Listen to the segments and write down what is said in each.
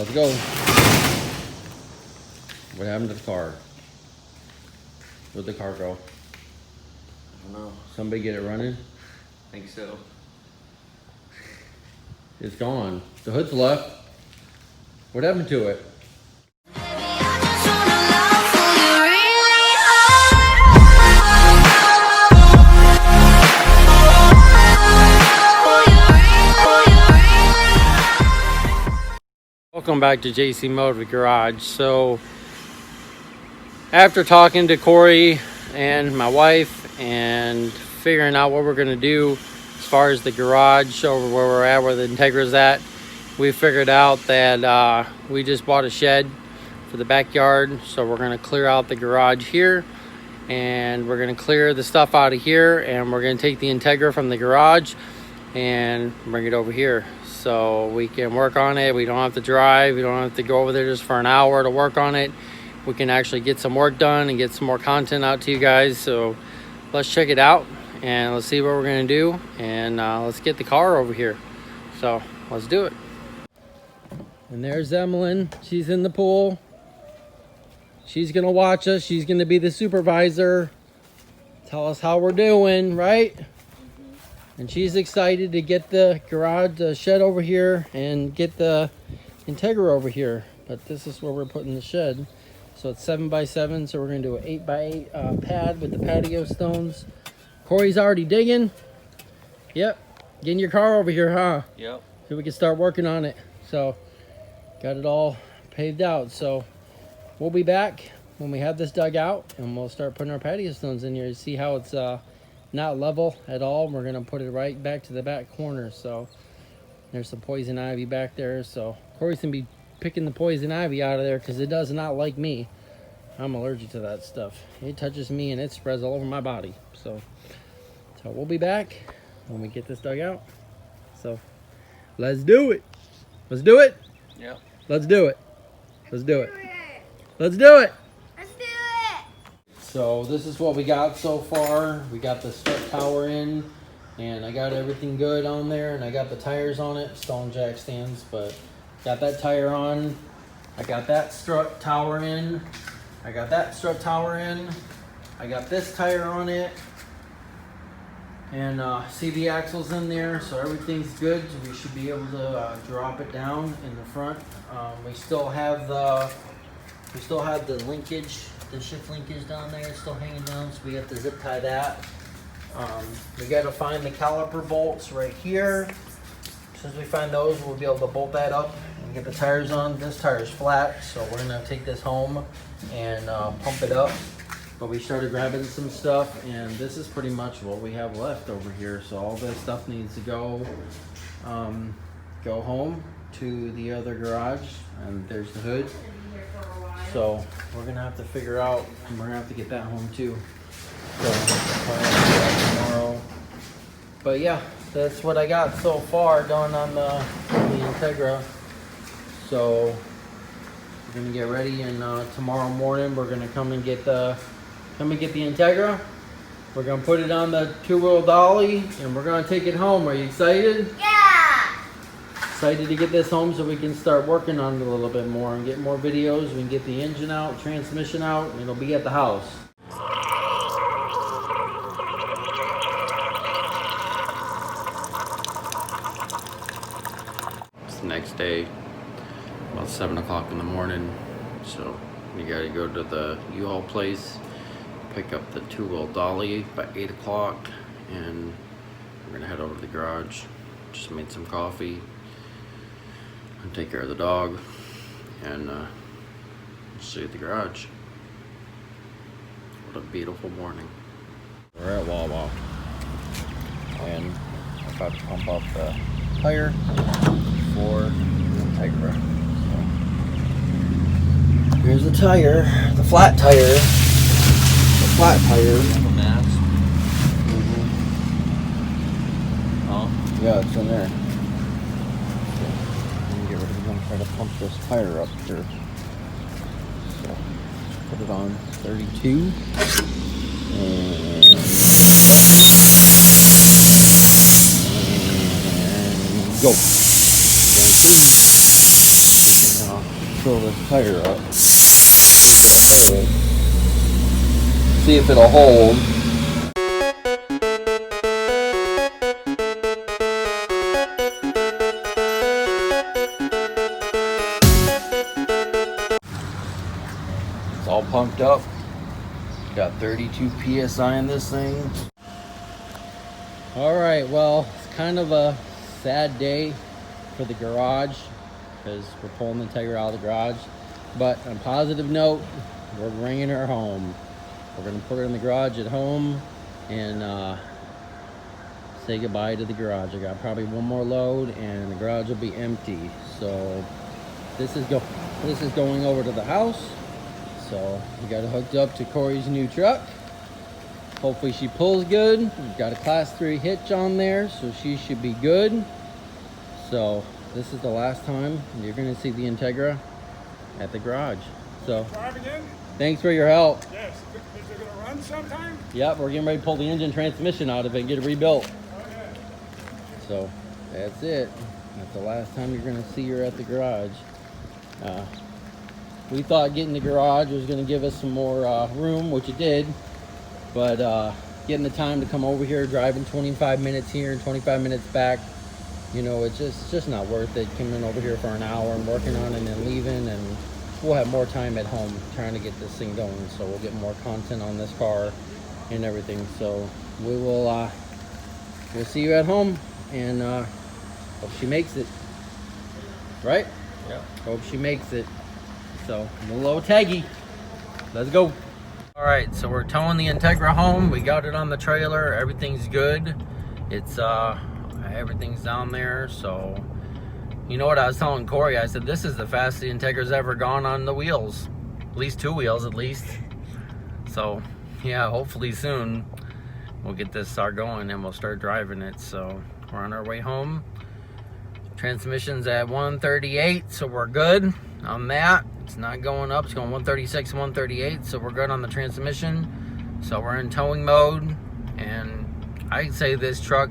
Let's go. What happened to the car? Where'd the car go? I don't know. Somebody get it running? I think so. It's gone. The hood's left. What happened to it? Welcome back to JC Motor Garage. So after talking to Corey and my wife and figuring out what we're going to do as far as the garage over where we're at, where the Integra's at, we figured out that we just bought a shed for the backyard. So we're going to clear out the garage here, and we're going to clear the stuff out of here, and we're going to take the Integra from the garage and bring it over here so we can work on it. We don't have to drive. We don't have to go over there just for an hour to work on it. We can actually get some work done and get some more content out to you guys. So let's check it out and let's see what we're gonna do, and let's get the car over here. So let's do it. And there's Emmeline. She's in the pool. She's gonna watch us. She's gonna be the supervisor, tell us how we're doing, right? And she's excited to get the garage, the shed over here, and get the Integra over here. But this is where we're putting the shed. So it's 7x7, so we're gonna do an 8x8 pad with the patio stones. Corey's already digging. Yep, getting your car over here, huh? Yep. So we can start working on it. So got it all paved out. So we'll be back when we have this dug out, and we'll start putting our patio stones in here to see how it's not level at all. We're gonna put it right back to the back corner. So there's some poison ivy back there, so Corey's gonna be picking the poison ivy out of there because it does not like me. I'm allergic to that stuff. It touches me and it spreads all over my body. So we'll be back when we get this dug out. So let's do it. Let's do it. Yep. Let's do it. Let's do it. Let's do it. So this is what we got so far. We got the strut tower in, and I got everything good on there, and I got the tires on it, stone jack stands, but got that tire on. I got that strut tower in. I got that strut tower in. I got this tire on it, and CV axles in there, so everything's good. We should be able to drop it down in the front. We still have the linkage. The shift linkage down there is still hanging down, so we have to zip tie that. We got to find the caliper bolts right here. As soon as we find those, we'll be able to bolt that up and get the tires on. This tire is flat, so we're gonna take this home and pump it up. But we started grabbing some stuff, and this is pretty much what we have left over here. So all this stuff needs to go home to the other garage, and there's the hood. So we're gonna have to figure out, and we're gonna have to get that home too. So I'll probably have to do that tomorrow. But yeah, that's what I got so far done on the Integra. So we're gonna get ready, and tomorrow morning we're gonna come and get the Integra. We're gonna put it on the two-wheel dolly, and we're gonna take it home. Are you excited? Yeah. Excited to get this home so we can start working on it a little bit more and get more videos. We can get the engine out, transmission out, and it'll be at the house. It's the next day, about 7 o'clock in the morning. So we gotta go to the U-Haul place, pick up the two-wheel dolly by 8 o'clock, and we're gonna head over to the garage. Just made some coffee and take care of the dog, and see you at the garage. What a beautiful morning. We're at Wawa, and I'm about to pump up the tire for the Integra. So here's the tire, the flat tire. The flat tire. Yeah, it's in there. I'm gonna try to pump this tire up here. So put it on 32 and go. fill this tire up. See if it'll hold. It's all pumped up. Got 32 PSI in this thing. All right, well, it's kind of a sad day for the garage because we're pulling the Integra out of the garage. But on a positive note, we're bringing her home. We're gonna put her in the garage at home and say goodbye to the garage. I got probably one more load and the garage will be empty. So this is going over to the house. So we got it hooked up to Corey's new truck. Hopefully she pulls good. We've got a class 3 hitch on there, so she should be good. So this is the last time you're gonna see the Integra at the garage. So Drive again? thanks for your help. Yes. Is it gonna run sometime? Yep, we're getting ready to pull the engine transmission out of it and get it rebuilt. Okay. So that's it. That's the last time you're gonna see her at the garage. We thought getting the garage was gonna give us some more room, which it did. But getting the time to come over here, driving 25 minutes here and 25 minutes back, you know, it's just not worth it coming over here for an hour and working on it and then leaving. And we'll have more time at home trying to get this thing going. So we'll get more content on this car and everything. So we will we'll see you at home and hope she makes it. Right? Yeah. Hope she makes it. So a little taggy. Let's go. All right, so we're towing the Integra home. We got it on the trailer. Everything's good. It's everything's down there. So you know what I was telling Corey? I said this is the fastest the Integra's ever gone on the wheels. At least 2 wheels at least. So yeah, hopefully soon we'll get this start going and we'll start driving it. So we're on our way home. Transmission's at 138, so we're good on that. It's not going up, it's going 136 and 138, so we're good on the transmission. So we're in towing mode, and I'd say this truck,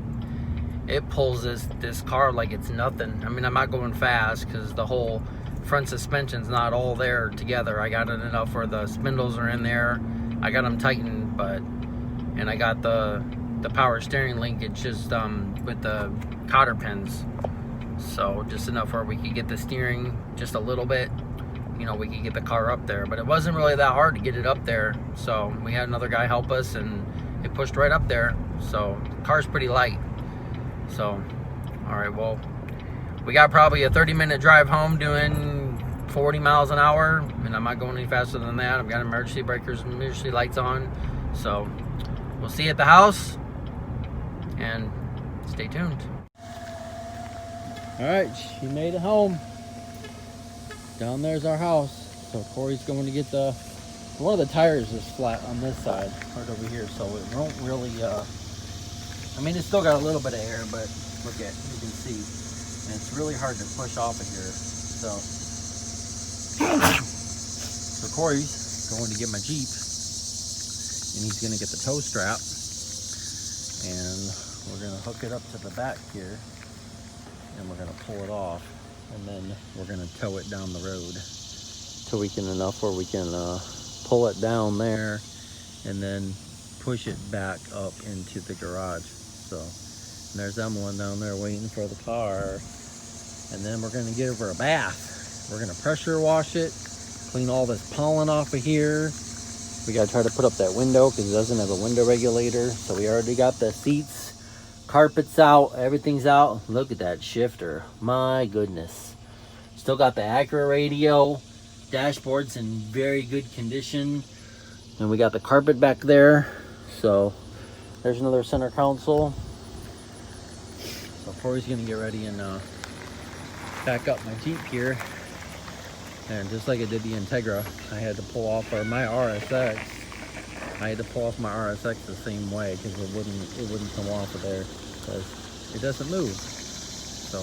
it pulls this car like it's nothing. I mean, I'm not going fast because the whole front suspension's not all there together. I got it enough where the spindles are in there. I got them tightened, and I got the power steering linkage just with the cotter pins. So just enough where we could get the steering just a little bit, you know, we could get the car up there. But it wasn't really that hard to get it up there. So we had another guy help us and it pushed right up there. So the car's pretty light. So, all right, well, we got probably a 30-minute drive home doing 40 miles an hour. And I'm not going any faster than that. I've got emergency breakers and emergency lights on. So we'll see you at the house and stay tuned. All right, she made it home. Down there's our house. So Corey's going to get one of the tires is flat on this side, right over here. So it won't really, I mean, it's still got a little bit of air, but look at, you can see. And it's really hard to push off of here. So Corey's going to get my Jeep and he's gonna get the tow strap and we're gonna hook it up to the back here. And we're gonna pull it off and then we're gonna tow it down the road till we can enough where we can pull it down there and then push it back up into the garage. So and there's Emily down there waiting for the car. And then we're gonna give her a bath. We're gonna pressure wash it, clean all this pollen off of here. We gotta try to put up that window because it doesn't have a window regulator. So we already got the seats, carpets out, everything's out. Look at that shifter, my goodness. Still got the Acura radio, dashboard's in very good condition. And we got the carpet back there. So there's another center console. So Corey's gonna get ready and back up my Jeep here. And just like I did the Integra, I had to pull off my RSX. I had to pull off my RSX the same way because it wouldn't come off of there because it doesn't move. So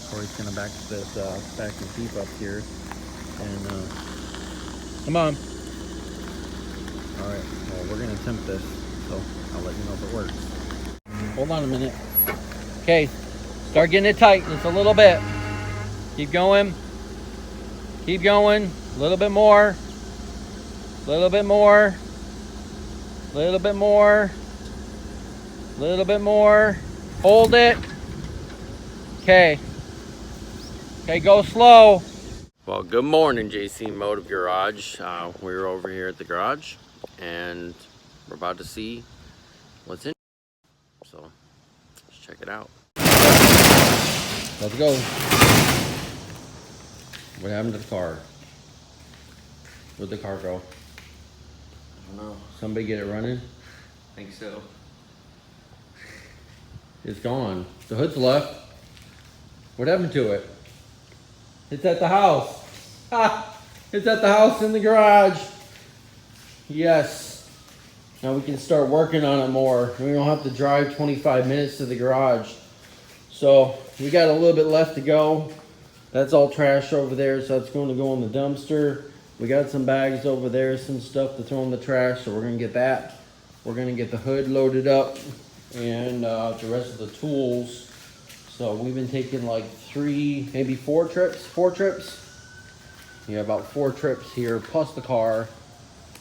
Corey's gonna back the Jeep up here and come on. All right, well, we're gonna attempt this, so I'll let you know if it works. Hold on a minute. Okay, start getting it tight just a little bit. Keep going. Keep going. A little bit more. A little bit more. A little bit more. A little bit more. Hold it. Okay. Okay, go slow. Well, good morning, JC Motive Garage. We're over here at the garage, and we're about to see what's in. So, let's check it out. Let's go. What happened to the car? Where'd the car go? I don't know. Somebody get it running? I think so. It's gone. The hood's left. What happened to it? It's at the house. Ha! It's at the house in the garage. Yes. Now we can start working on it more. We don't have to drive 25 minutes to the garage. So we got a little bit left to go. That's all trash over there, so that's going to go in the dumpster. We got some bags over there, some stuff to throw in the trash, so we're gonna get that. We're gonna get the hood loaded up and the rest of the tools. So we've been taking like 3, maybe 4 trips. 4 trips. Yeah, about 4 trips here, plus the car.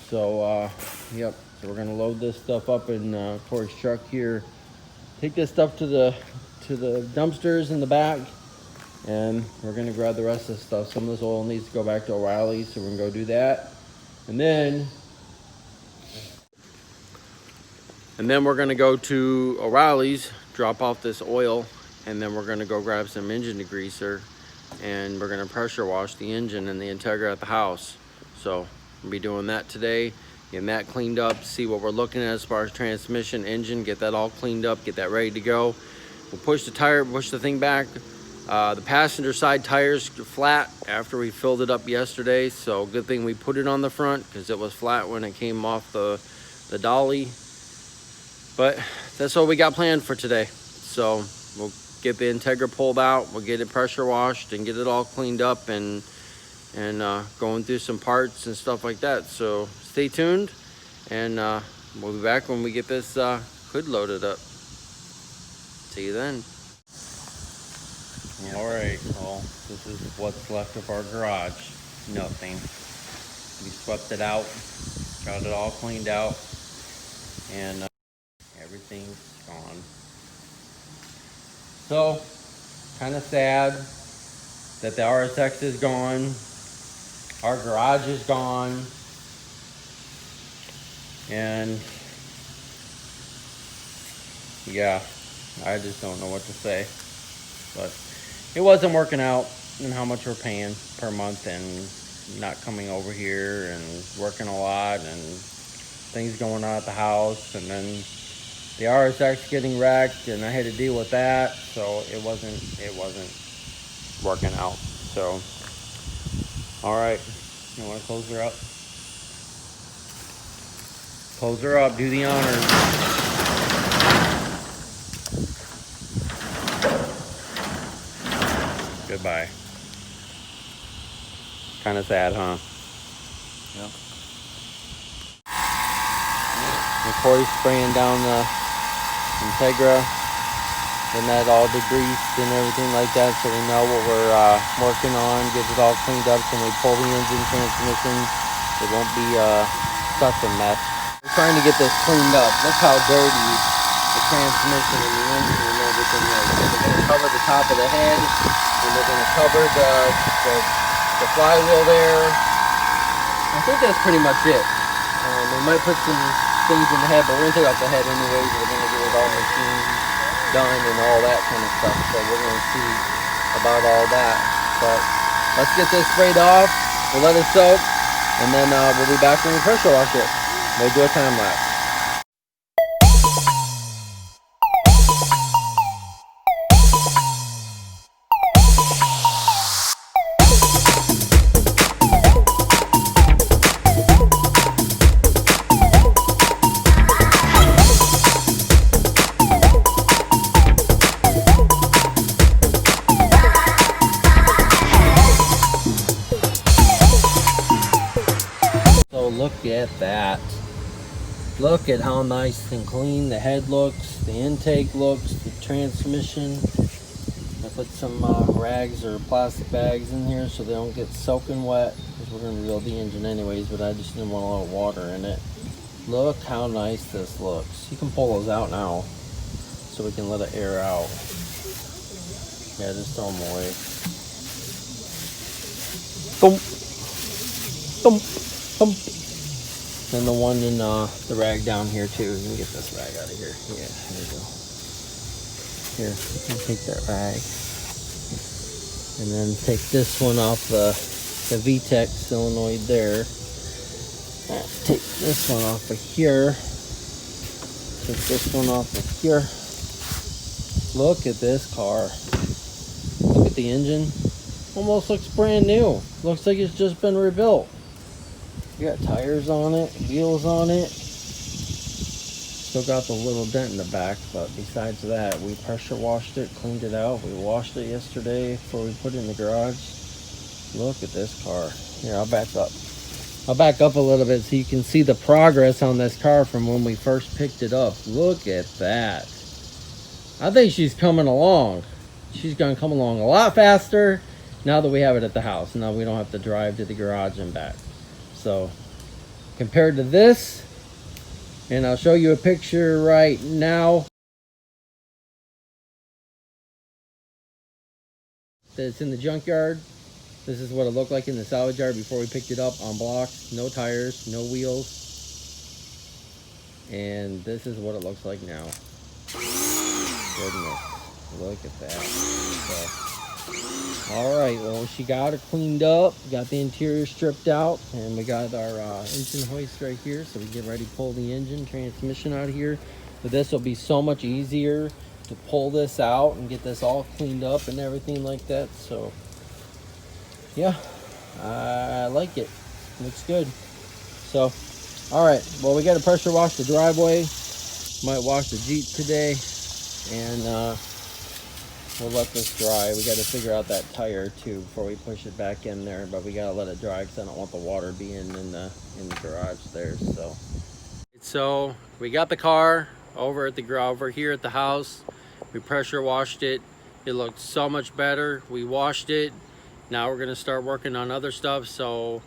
So, yep. So we're gonna load this stuff up in Corey's truck here. Take this stuff to the dumpsters in the back, and we're gonna grab the rest of the stuff. Some of this oil needs to go back to O'Reilly's, so we're gonna go do that. And then we're gonna go to O'Reilly's, drop off this oil, and then we're gonna go grab some engine degreaser, and we're gonna pressure wash the engine and the Integra at the house. So we'll be doing that today, getting that cleaned up, see what we're looking at as far as transmission, engine, get that all cleaned up, get that ready to go. We'll push the thing back. The passenger side tires flat after we filled it up yesterday, so good thing we put it on the front because it was flat when it came off the dolly. But that's what we got planned for today. So we'll get the Integra pulled out, we'll get it pressure washed and get it all cleaned up and going through some parts and stuff like that. So stay tuned, and we'll be back when we get this hood loaded up. See you then. All right, well, this is what's left of our garage. Nothing. We swept it out, got it all cleaned out, and everything's gone. So, kind of sad that the RSX is gone. Our garage is gone. And yeah, I just don't know what to say. But it wasn't working out in how much we're paying per month, and not coming over here and working a lot and things going on at the house, and then the RSX getting wrecked, and I had to deal with that, so it wasn't working out. So, all right, you want to close her up? Close her up, do the honors. Goodbye. Kind of sad, huh? Yep. And Corey's spraying down the Integra, and that all degreased and everything like that, so we know what we're working on, get it all cleaned up, so when we pull the engine transmission, it won't be such a mess. We're trying to get this cleaned up. Look how dirty the transmission and the engine and everything is. So we're going to cover the top of the head, and we're going to cover the flywheel there. I think that's pretty much it. We might put some things in the head, but we're going to take off the head anyways. We're going to get it all machined, done, and all that kind of stuff. So we're going to see about all that. But let's get this sprayed off. We'll let it soak, and then we'll be back when we pressure wash it. We'll do a time lapse. Look at that. Look at how nice and clean the head looks, the intake looks, the transmission, the put some rags or plastic bags in here so they don't get soaking wet, because we're going to rebuild the engine anyways, but I just didn't want a lot of water in it. Look how nice this looks. You can pull those out now so we can let it air out. Yeah, just throw them away. Thump, thump, thump. And the one in the rag down here too. Let me get this rag out of here. Yeah, here we go. Here, you can take that rag. And then take this one off the VTEC solenoid there. Take this one off of here. Take this one off of here. Look at this car. Look at the engine. Almost looks brand new. Looks like it's just been rebuilt. You got tires on it, wheels on it. Still got the little dent in the back, but besides that, we pressure washed it, cleaned it out. We washed it yesterday before we put it in the garage. Look at this car. Here, I'll back up. I'll back up a little bit so you can see the progress on this car from when we first picked it up. Look at that. I think she's coming along. She's gonna come along a lot faster now that we have it at the house. Now we don't have to drive to the garage and back. So compared to this, and I'll show you a picture right now that's in the junkyard. This is what it looked like in the salvage yard before we picked it up on blocks. No tires, no wheels. And this is what it looks like now. Goodness, look at that. So, all right, well, she got it cleaned up, got the interior stripped out, and we got our engine hoist right here, so we get ready to pull the engine transmission out of here. But this will be so much easier to pull this out and get this all cleaned up and everything like that. So yeah, I like it. Looks good. So, all right, well, we got to pressure wash the driveway. Might wash the Jeep today, and we'll let this dry. We got to figure out that tire too before we push it back in there, but we got to let it dry because I don't want the water being in the garage there. So we got the car over at the garage over here at the house. We pressure washed it. It looked so much better. We washed it. Now we're gonna start working on other stuff. So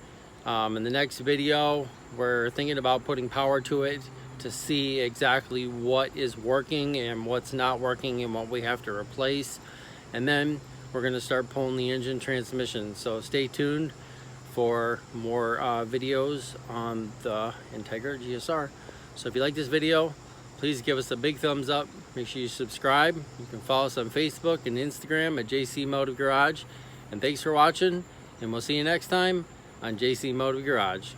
in the next video, we're thinking about putting power to it to see exactly what is working and what's not working and what we have to replace. And then we're gonna start pulling the engine transmission. So stay tuned for more videos on the Integra Gsr. So if you like this video, please give us a big thumbs up. Make sure you subscribe. You can follow us on Facebook and Instagram at JC Motive Garage. And thanks for watching, and we'll see you next time on JC Motive Garage.